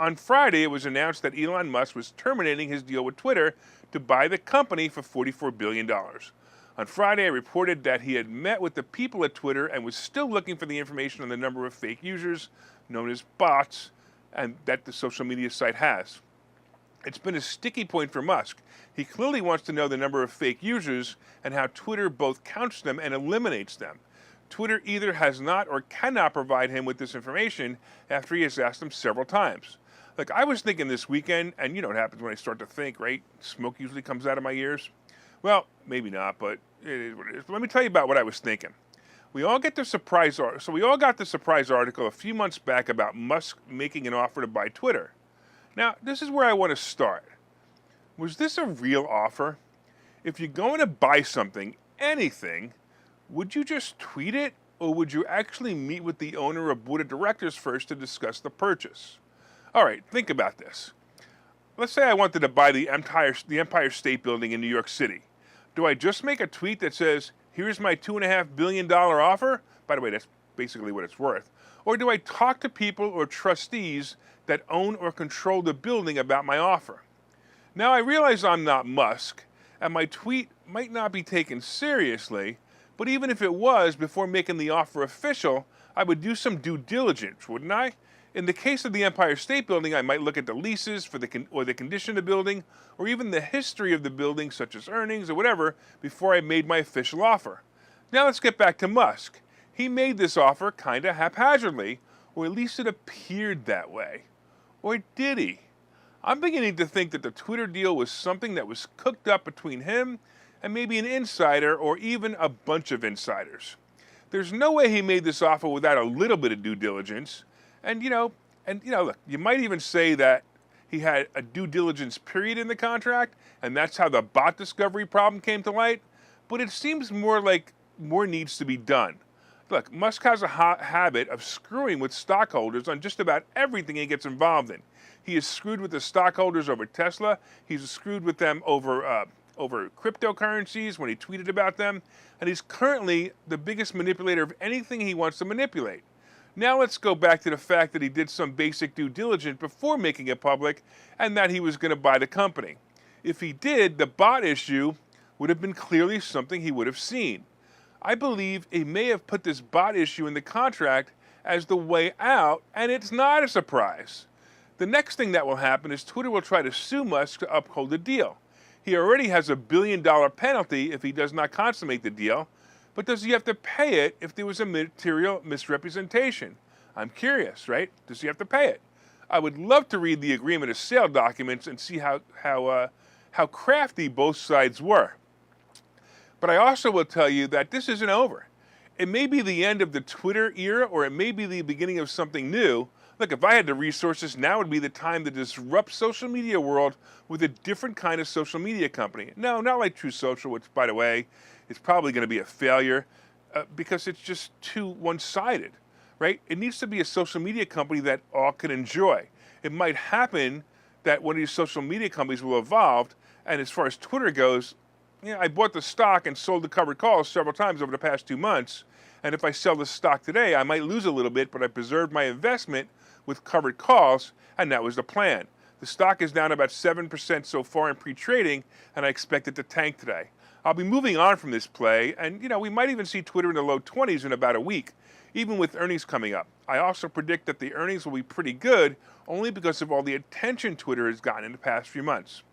on Friday, it was announced that Elon Musk was terminating his deal with Twitter to buy the company for $44 billion. On Friday, I reported that he had met with the people at Twitter and was still looking for the information on the number of fake users, known as bots, and that the social media site has. It's been a sticky point for Musk. He clearly wants to know the number of fake users and how Twitter both counts them and eliminates them. Twitter either has not or cannot provide him with this information after he has asked them several times. Look, I was thinking this weekend, and you know what happens when I start to think, right? Smoke usually comes out of my ears. Well, maybe not, but it is what it is. But let me tell you about what I was thinking. We all got the surprise article a few months back about Musk making an offer to buy Twitter. Now, this is where I want to start. Was this a real offer? If you're going to buy something, anything, would you just tweet it, or would you actually meet with the owner or board of directors first to discuss the purchase? All right, think about this. Let's say I wanted to buy the Empire State Building in New York City. Do I just make a tweet that says, here's my $2.5 billion offer? By the way, that's basically what it's worth. Or do I talk to people or trustees that own or control the building about my offer? Now, I realize I'm not Musk, and my tweet might not be taken seriously, but even if it was, before making the offer official, I would do some due diligence, wouldn't I? In the case of the Empire State Building, I might look at the leases for the condition of the building, or even the history of the building, such as earnings or whatever, before I made my official offer. Now let's get back to Musk. He made this offer kind of haphazardly, or at least it appeared that way. Or did he? I'm beginning to think that the Twitter deal was something that was cooked up between him and maybe an insider, or even a bunch of insiders. There's no way he made this offer without a little bit of due diligence. And look, you might even say that he had a due diligence period in the contract, and that's how the bot discovery problem came to light. But it seems more like more needs to be done. Look, Musk has a habit of screwing with stockholders on just about everything he gets involved in. He is screwed with the stockholders over Tesla. He's screwed with them over cryptocurrencies when he tweeted about them. And he's currently the biggest manipulator of anything he wants to manipulate. Now let's go back to the fact that he did some basic due diligence before making it public, and that he was going to buy the company. If he did, the bot issue would have been clearly something he would have seen. I believe he may have put this bot issue in the contract as the way out, and it's not a surprise. The next thing that will happen is Twitter will try to sue Musk to uphold the deal. He already has a $1 billion penalty if he does not consummate the deal. But does he have to pay it if there was a material misrepresentation? I'm curious, right? Does he have to pay it? I would love to read the agreement of sale documents and see how crafty both sides were. But I also will tell you that this isn't over. It may be the end of the Twitter era, or it may be the beginning of something new. Look, if I had the resources, now would be the time to disrupt social media world with a different kind of social media company. No, not like True Social, which, by the way, is probably going to be a failure because it's just too one-sided, right? It needs to be a social media company that all can enjoy. It might happen that one of these social media companies will evolve, and as far as Twitter goes, I bought the stock and sold the covered calls several times over the past 2 months, and if I sell the stock today, I might lose a little bit, but I preserved my investment with covered calls, and that was the plan. The stock is down about 7% so far in pre-trading, and I expect it to tank today. I'll be moving on from this play, and we might even see Twitter in the low 20s in about a week, even with earnings coming up. I also predict that the earnings will be pretty good, only because of all the attention Twitter has gotten in the past few months.